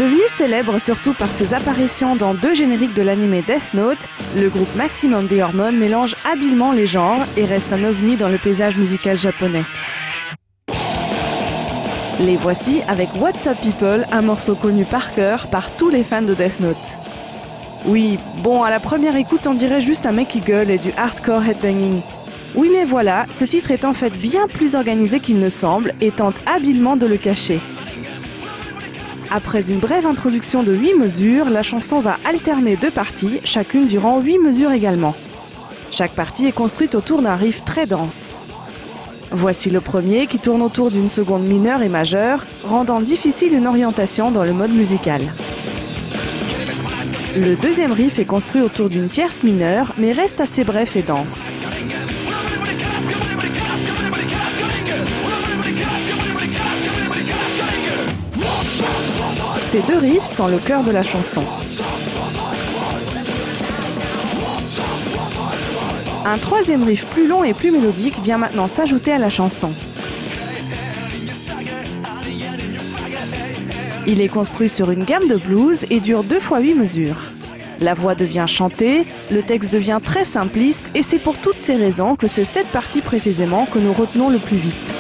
Devenu célèbre surtout par ses apparitions dans 2 génériques de l'anime Death Note, le groupe Maximum The Hormones mélange habilement les genres et reste un ovni dans le paysage musical japonais. Les voici avec What's Up People, un morceau connu par cœur par tous les fans de Death Note. Oui, bon, à la première écoute, on dirait juste un mec qui gueule et du hardcore headbanging. Oui, mais voilà, ce titre est en fait bien plus organisé qu'il ne semble et tente habilement de le cacher. Après une brève introduction de 8 mesures, la chanson va alterner 2 parties, chacune durant 8 mesures également. Chaque partie est construite autour d'un riff très dense. Voici le premier qui tourne autour d'une seconde mineure et majeure, rendant difficile une orientation dans le mode musical. Le deuxième riff est construit autour d'une tierce mineure, mais reste assez bref et dense. Ces 2 riffs sont le cœur de la chanson. Un troisième riff plus long et plus mélodique vient maintenant s'ajouter à la chanson. Il est construit sur une gamme de blues et dure 2 fois 8 mesures. La voix devient chantée, le texte devient très simpliste et c'est pour toutes ces raisons que c'est cette partie précisément que nous retenons le plus vite.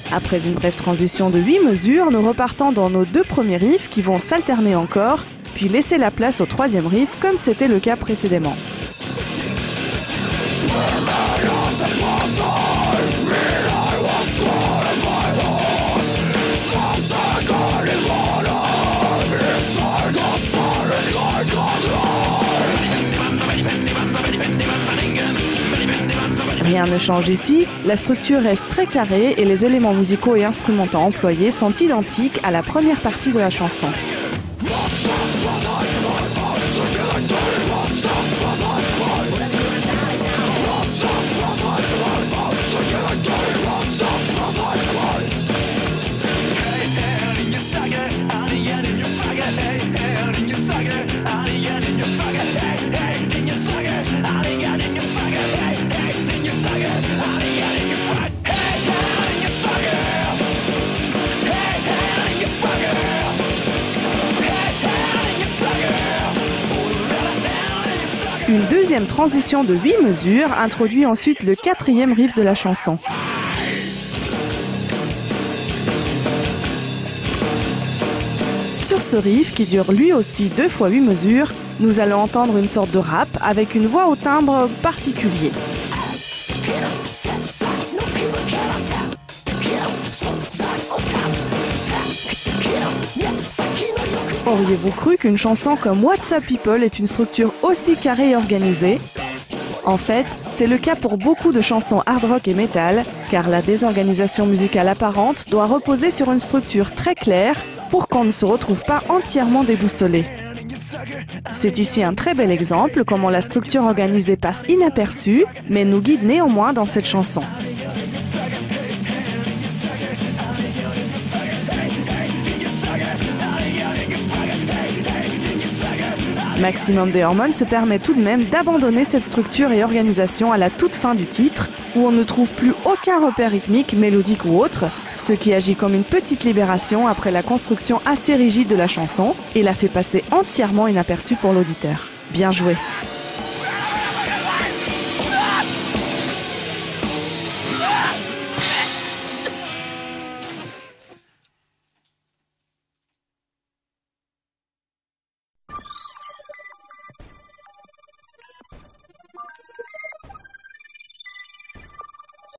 Après une brève transition de 8 mesures, nous repartons dans nos 2 premiers riffs qui vont s'alterner encore, puis laisser la place au troisième riff comme c'était le cas précédemment. Rien ne change ici, la structure reste très carrée et les éléments musicaux et instrumentaux employés sont identiques à la première partie de la chanson. Une deuxième transition de 8 mesures introduit ensuite le 4e riff de la chanson. Sur ce riff, qui dure lui aussi 2 fois 8 mesures, nous allons entendre une sorte de rap avec une voix au timbre particulier. Auriez-vous cru qu'une chanson comme What's Up People est une structure aussi carrée et organisée ? En fait, c'est le cas pour beaucoup de chansons hard rock et metal, car la désorganisation musicale apparente doit reposer sur une structure très claire pour qu'on ne se retrouve pas entièrement déboussolé. C'est ici un très bel exemple comment la structure organisée passe inaperçue, mais nous guide néanmoins dans cette chanson. Maximum The Hormones se permet tout de même d'abandonner cette structure et organisation à la toute fin du titre, où on ne trouve plus aucun repère rythmique, mélodique ou autre, ce qui agit comme une petite libération après la construction assez rigide de la chanson et la fait passer entièrement inaperçue pour l'auditeur. Bien joué!